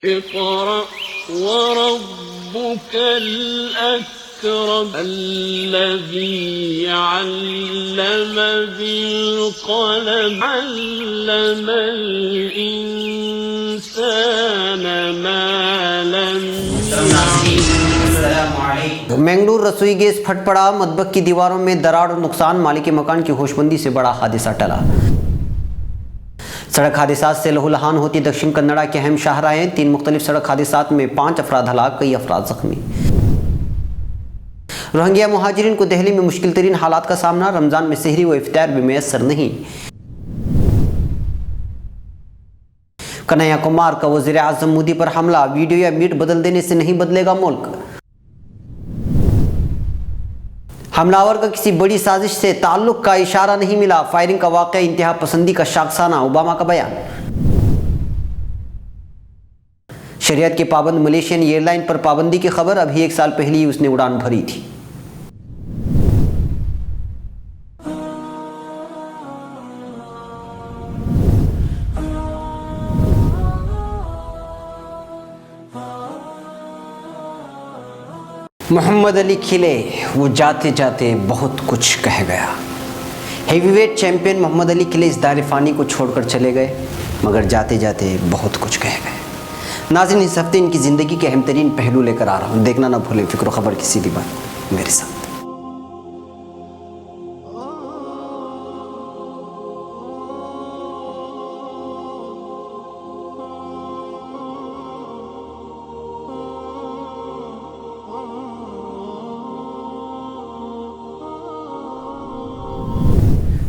اقرأ وربك الأكرم الذي علم بالقلم علم الإنسان ما لم يعلم. منگلور رسوئی گیس پھٹ پڑا، مطبخ کی دیواروں میں دراڑ اور نقصان، مالک مکان کی ہوشمندی سے بڑا حادثہ ٹلا. سڑک حادثات سے لہو لہان ہوتی دکشن کنڑا کے اہم شاہراہیں، 3 مختلف سڑک حادثات میں 5 افراد ہلاک، کئی افراد زخمی. روہنگیا مہاجرین کو دہلی میں مشکل ترین حالات کا سامنا، رمضان میں سحری و افطار بھی میسر نہیں. کنہیا کمار کا وزیر اعظم مودی پر حملہ، ویڈیو یا میٹ بدل دینے سے نہیں بدلے گا ملک. حملہ آور کا کسی بڑی سازش سے تعلق کا اشارہ نہیں ملا، فائرنگ کا واقعہ انتہا پسندی کا شاخسانہ، اوباما کا بیان. شریعت کے پابند ملیشین ایئر لائن پر پابندی کی خبر، ابھی 1 سال پہلے ہی اس نے اڑان بھری تھی. محمد علی کھلے، وہ جاتے جاتے بہت کچھ کہہ گیا. ہیوی ویٹ چیمپئن محمد علی کھلے اس دار فانی کو چھوڑ کر چلے گئے، مگر جاتے جاتے بہت کچھ کہہ گئے. ناظرین، اس ہفتے ان کی زندگی کے اہم ترین پہلو لے کر آ رہا ہوں، دیکھنا نہ بھولیں فکر و خبر کی سیدھی بات میرے ساتھ.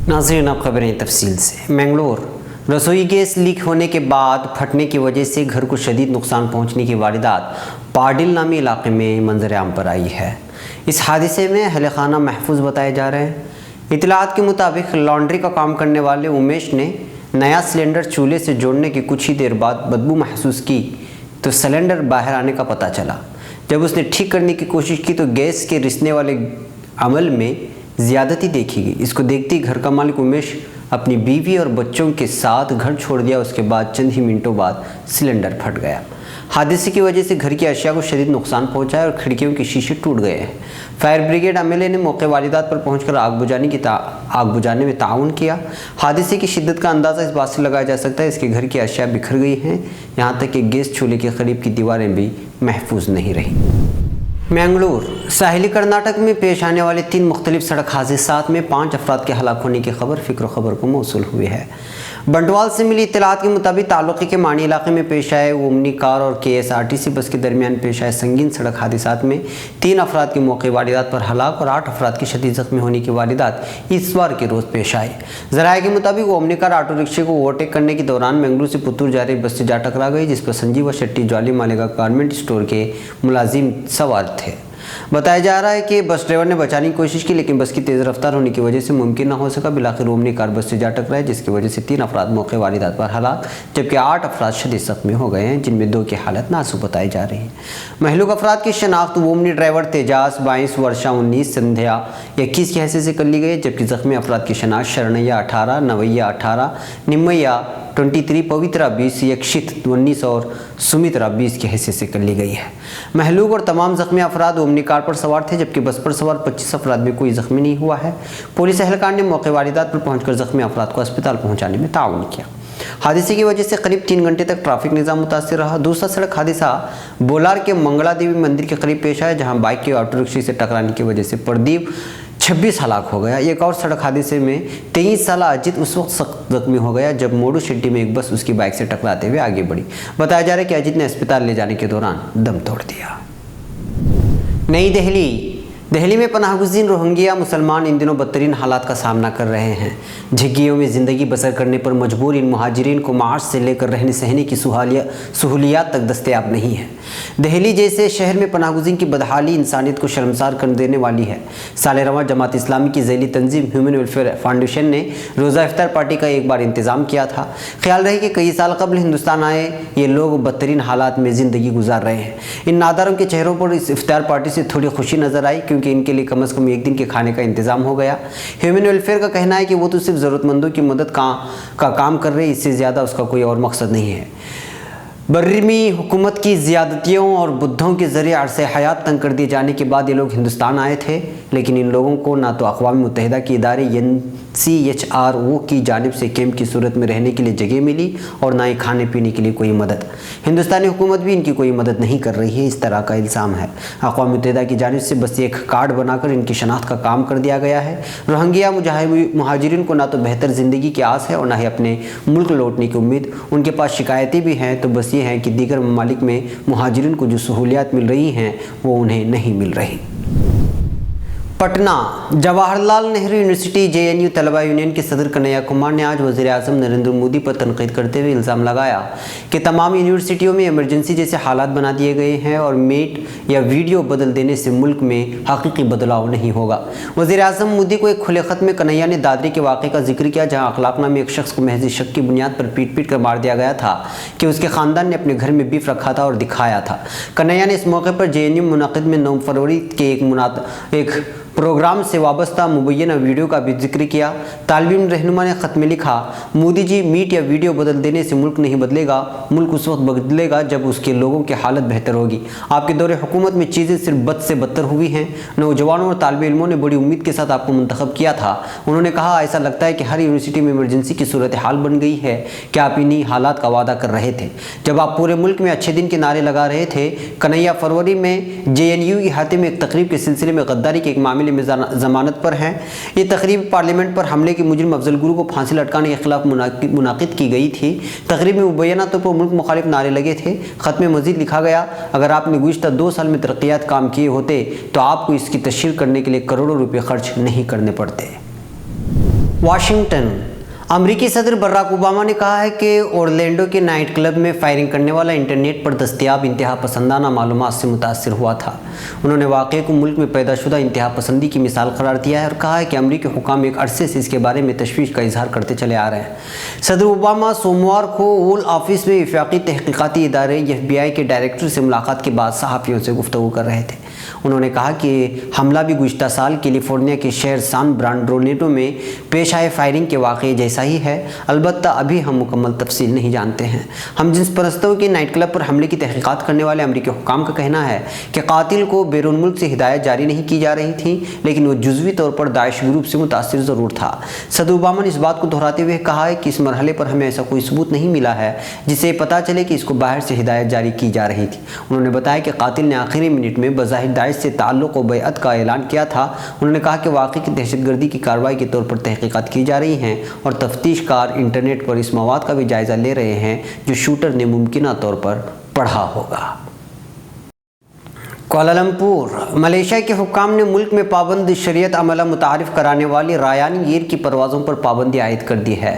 ناظرین، اب خبریں تفصیل سے. منگلور رسوئی گیس لیک ہونے کے بعد پھٹنے کی وجہ سے گھر کو شدید نقصان پہنچنے کی واردات پاڈل نامی علاقے میں منظر عام پر آئی ہے. اس حادثے میں اہل خانہ محفوظ بتائے جا رہے ہیں. اطلاعات کے مطابق لانڈری کا کام کرنے والے امیش نے نیا سلنڈر چولہے سے جوڑنے کی کچھ ہی دیر بعد بدبو محسوس کی تو سلنڈر باہر آنے کا پتہ چلا. جب اس نے ٹھیک کرنے کی کوشش کی تو گیس کے رسنے والے عمل میں زیادتی دیکھی گئی. اس کو دیکھتے ہی گھر کا مالک امیش اپنی بیوی اور بچوں کے ساتھ گھر چھوڑ دیا. اس کے بعد چند ہی منٹوں بعد سلنڈر پھٹ گیا. حادثے کی وجہ سے گھر کی اشیاء کو شدید نقصان پہنچا ہے اور کھڑکیوں کے شیشے ٹوٹ گئے ہیں. فائر بریگیڈ عملے نے موقع واردات پر پہنچ کر آگ بجھانے میں تعاون کیا. حادثے کی شدت کا اندازہ اس بات سے لگایا جا سکتا ہے اس کے گھر کی اشیاء بکھر گئی ہیں، یہاں تک کہ گیس چولہے کے قریب کی دیواریں بھی محفوظ نہیں رہیں. منگلور ساحلی کرناٹک میں پیش آنے والے 3 مختلف سڑک حادثات میں 5 افراد کے ہلاک ہونے کی خبر فکر و خبر کو موصول ہوئی ہے. بنٹوال سے ملی اطلاعات کے مطابق تعلقے کے مانی علاقے میں پیش آئے اومنی کار اور KSRTC بس کے درمیان پیش آئے سنگین سڑک حادثات میں 3 افراد کی موقع واردات پر ہلاک اور 8 افراد کی شدید زخمی ہونے کی واردات اتوار کے روز پیش آئی. ذرائع کے مطابق اومنی کار آٹو رکشے کو اوورٹیک کرنے کے دوران منگلور سے پتور جا رہی بس سے جا ٹکرا گئی، جس پر سنجیو شیٹی جوالی مالیگا گارمنٹ اسٹور کے ملازم سوار تھے. بتایا جا رہا ہے کہ بس ڈرائیور نے بچانے کی کوشش کی لیکن بس کی تیز رفتار ہونے کی وجہ سے ممکن نہ ہو سکا. بالآخر اومنی کار بس سے جا ٹکرائی، جس کی وجہ سے 3 افراد موقع واردات پر ہلاک جبکہ 8 افراد شدید زخمی ہو گئے ہیں، جن میں 2 کی حالت نازک بتائی جا رہی ہے. مہلوک افراد کی شناخت اومنی ڈرائیور تیجاس 22 ورشا 19 سندھیا 21 کی حیثیت سے کر لی گئی، جبکہ زخمی افراد کی شناخت شرنیا 18 نویا 18 نمیا 23 پوترا 20 یکشت 19 اور سمترا 20 کی حیثیت سے کر لی گئی ہے. مہلوک اور تمام زخمی افراد اومنی کار پر سوار تھے، جبکہ بس پر سوار 25 افراد میں کوئی زخمی نہیں ہوا ہے. پولیس اہلکار نے موقع واردات پر پہنچ کر زخمی افراد کو اسپتال پہنچانے میں تعاون کیا. حادثے کی وجہ سے قریب 3 گھنٹے تک ٹریفک نظام متاثر رہا. دوسرا سڑک حادثہ بولار کے منگلا دیوی مندر کے قریب پیش آیا، جہاں بائک کے آٹو رکشے سے ٹکرانے کی وجہ سے پردیپ 26 ہلاک ہو گیا. ایک اور سڑک حادثے میں 23 سالہ اجیت اس وقت سخت زخمی ہو گیا جب موڈو شیٹی میں ایک بس اس کی بائک سے ٹکراتے ہوئے آگے بڑھی. بتایا جا رہا ہے کہ اجیت نے اسپتال لے جانے کے دوران دم توڑ دیا. نئی دہلی میں پناہ گزین روہنگیا مسلمان ان دنوں بدترین حالات کا سامنا کر رہے ہیں. جھگیوں میں زندگی بسر کرنے پر مجبور ان مہاجرین کو معاش سے لے کر رہنے سہنے کی سہولیات تک دستیاب نہیں ہیں. دہلی جیسے شہر میں پناہ گزین کی بدحالی انسانیت کو شرمسار کر دینے والی ہے. سال رواں جماعت اسلامی کی ذیلی تنظیم ہیومن ویلفیئر فاؤنڈیشن نے روزہ افطار پارٹی کا ایک بار انتظام کیا تھا. خیال رہے کہ کئی سال قبل ہندوستان آئے یہ لوگ بدترین حالات میں زندگی گزار رہے ہیں. ان ناداروں کے چہروں پر اس افطار پارٹی سے تھوڑی خوشی نظر آئی کیونکہ ان کے لیے کم از کم 1 دن کے کھانے کا انتظام ہو گیا. ہیومن ویلفیئر کا کہنا ہے کہ وہ تو صرف ضرورت مندوں کی مدد کا کام کر رہے ہیں، اس سے زیادہ اس کا کوئی اور مقصد نہیں ہے. बर्मी हुकूमत की ज़्यादतियों और बुद्धों के ज़रिए अरसे हयात तंग कर दिए जाने के बाद ये लोग हिंदुस्तान आए थे, लेकिन इन लोगों को ना तो अक़वाम मुत्तहिदा के इदारे UNCHRO की जानिब से कैंप की सूरत में रहने के लिए जगह मिली और ना ही खाने पीने के लिए कोई मदद। हिंदुस्तानी हुकूमत भी इनकी कोई मदद नहीं कर रही है, इस तरह का इल्ज़ाम है। अक़वाम मुत्तहिदा की जानिब से बस एक कार्ड बनाकर इनकी शनाख्त का काम कर दिया गया है। रोहिंग्या मुहाजिरीन को ना तो बेहतर ज़िंदगी की आस है और ना ही अपने मुल्क लौटने की उम्मीद। उनके पास शिकायतें भी हैं तो बस ये हैं कि दीगर ममालिक में मुहाजिरीन को जो सहूलियात मिल रही हैं वो उन्हें नहीं मिल रही। पटना जवाहरलाल नेहरू यूनिवर्सिटी JNU तलबा यूनियन के सदर कन्हैया कुमार ने आज वज़ीर आज़म नरेंद्र मोदी पर तनकीद करते हुए इल्ज़ाम लगाया कि तमाम यूनिवर्सिटियों में इमरजेंसी जैसे हालात बना दिए गए हैं और मेट या वीडियो बदल देने से मुल्क में हकीकी बदलाव नहीं होगा। वज़ीर आज़म मोदी को एक खुले ख़त में कन्हैया ने दादरी के वाक़े का जिक्र किया, जहाँ अखलाक नामी एक शख्स को महज शक की बुनियाद पर पीट कर मार दिया गया था कि उसके ख़ानदान ने अपने घर में बीफ रखा था और दिखाया था। कन्हैया ने इस मौके पर JNU मुनाक़िद में 9 फरवरी के एक प्रोग्राम से वाबस्ता मुबैना वीडियो का भी जिक्र किया। तालिब इल्म रहनुमा ने ख़त में लिखा, मोदी जी, मीट या वीडियो बदल देने से मुल्क नहीं बदलेगा, मुल्क उस वक्त बदलेगा जब उसके लोगों की हालत बेहतर होगी। आपके दौरे हुकूमत में चीज़ें सिर्फ बद से बदतर हुई हैं। नौजवानों और तालिब इल्मों ने बड़ी उम्मीद के साथ आपको मुंतखब किया था। उन्होंने कहा, ऐसा लगता है कि हर यूनिवर्सिटी में इमरजेंसी की सूरत हाल बन गई है कि आप इन्हीं हालात का वादा कर रहे थे जब आप पूरे मुल्क में अच्छे दिन के नारे लगा रहे थे। कन्हैया फरवरी में JNU इहाते में एक तकरीब के सिलसिले में गद्दारी के एक मामले में ज़मानत पर हैं। ये तकरीब पार्लियामेंट पर हमले के मुजरिम अफजल गुरु को फांसी लटकाने के खिलाफ मुनाकिद की गई थी। तकरीब में मुबैना तौर पर मुल्क मुखालिफ नारे लगे थे। ख़त में मज़ीद लिखा गया, अगर आपने गुज़िश्ता 2 साल में तरक्यात काम किए होते तो आपको इसकी तशहीर करने के लिए करोड़ों रुपये खर्च नहीं करने पड़ते। वाशिंगटन अमरीकी सदर बराक ओबामा ने कहा है कि ओरलैंडो के नाइट क्लब में फायरिंग करने वाला इंटरनेट पर दस्तयाब इंतहा पसंदाना मालूमात से मुतासिर हुआ था। उन्होंने वाक़े को मुल्क में पैदाशुदा इंतहा पसंदी की मिसाल करार दिया है और कहा है कि अमरीकी हुकाम एक अरसे से इसके बारे में तशवीश का इजहार करते चले आ रहे हैं। सदर ओबामा सोमवार को ओवल ऑफिस में वफाकी तहकीकाती इदारे FBI के डायरेक्टर से मुलाकात के बाद सहाफ़ियों से गुफ्तगू कर रहे थे। उन्होंने कहा कि हमला भी गुज़िश्ता साल कैलिफोर्निया के शहर सान ब्रांडोनेटो में पेश आए फायरिंग के वाक़े जैसा ही है। अलबत्ता अभी हम मुकम्मल तफसील नहीं जानते हैं। हम जिन्स परस्तों के नाइट क्लब पर हमले की तहकीकात करने वाले अमरीकी हुकाम का कहना है कि कातिल को बैरून मुल्क से हिदायत जारी नहीं की जा रही थी, लेकिन वो जुज़वी तौर पर दाइश ग्रुप से मुतासिर ज़रूर था। सदर ओबामा ने इस बात को दोहराते हुए कहा है कि इस मरहले पर हमें ऐसा कोई सबूत नहीं मिला है जिससे पता चले कि इसको बाहर से हिदायत जारी की जा रही थी। उन्होंने बताया कि कातिल ने आखिरी मिनट में बज़ाहिर दाइश से ताल्लुक़ व बैअत का ऐलान किया था। उन्होंने कहा कि वाक़ई की दहशतगर्दी की कार्रवाई के तौर पर तहकीकात की जा रही हैं और तफ्तीश कार इंटरनेट पर इस मवाद का भी जायज़ा ले रहे हैं जो शूटर ने मुमकिना तौर पर पढ़ा होगा। कुआलालंपुर मलेशिया के हुक्काम ने मुल्क में पाबंद शरीयत अमला मुतारिफ कराने वाली रायान एयर की परवाज़ों पर पाबंदी आयद कर दी है।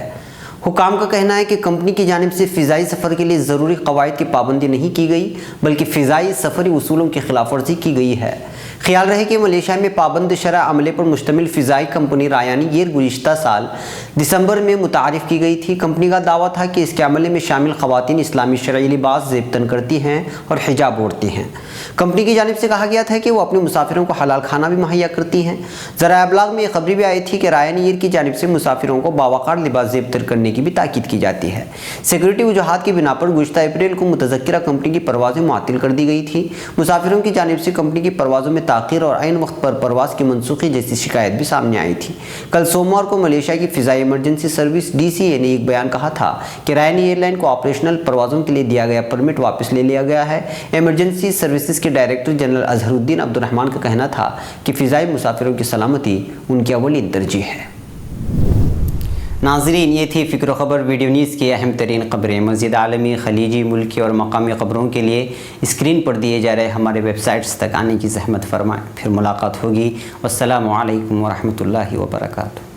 हुकाम का कहना है कि कंपनी की जानिब से फ़िज़ाई सफ़र के लिए ज़रूरी क़वाइद की पाबंदी नहीं की गई, बल्कि फ़िज़ाई सफ़री उसूलों की खिलाफ वर्जी की गई है। ख्याल रहे कि मलेशिया में पाबंद शरअ अमले पर मुश्तमिल फ़िज़ाई कंपनी रायान एयर गुज़िश्ता साल दिसंबर में मुतारिफ़ की गई थी। कंपनी का दावा था कि इसके अमले में शामिल ख़वातीन इस्लामी शरई लिबास ज़ेबतन करती हैं और हिजाब ओढ़ती हैं। कंपनी की जानिब से कहा गया था कि वो अपने मुसाफिरों को हलाल खाना भी मुहैया करती हैं। ज़राए अबलाग में एक खबरी भी आई थी कि रायान एयर की जानिब से मुसाफिरों को बावकार लिबास ज़ेबतर करने की भी ताकीद की जाती है। सिक्योरिटी वजूहात की बिना पर गुज़िश्ता अप्रैल को मुतज़क्किरा कंपनी की परवाज़ें मुअत्तल कर दी गई थी। मुसाफिरों की जानिब से कंपनी की परवाज़ों में ताख़ीर और ऐन वक्त पर परवाज़ की मनसूखी जैसी शिकायत भी सामने आई थी। कल सोमवार को मलेशिया की फ़िज़ाई इमरजेंसी सर्विस DCA ने एक बयान कहा था कि रायान एयरलाइन को ऑपरेशनल परवाज़ों के लिए दिया गया परमिट वापस ले लिया गया है। इमरजेंसी सर्विसेज के डायरेक्टर जनरल अजहरुद्दीन अब्दुर्रहमान का कहना था कि फ़िज़ाई मुसाफिरों की सलामती उनकी अव्वलीन तरजीह है। नाज़रीन, ये थी फ़िक्र ख़बर वीडियो न्यूज़ की अहम तरीन ख़बरें। मज़ीद आलमी, ख़लीजी, मुल्की और मकामी ख़बरों के लिए स्क्रीन पर दिए जा रहे हमारे वेबसाइट्स तक आने की ज़हमत फरमाएँ। फिर मुलाकात होगी। वस्सलामु अलैकुम वरहमतुल्लाहि वबरकातुहू।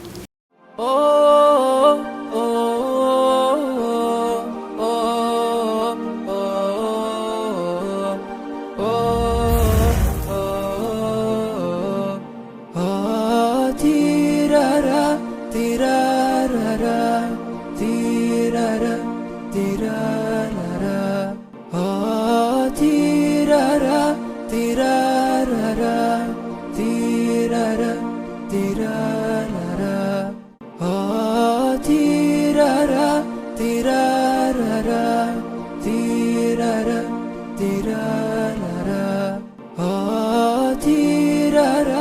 Tira ra ra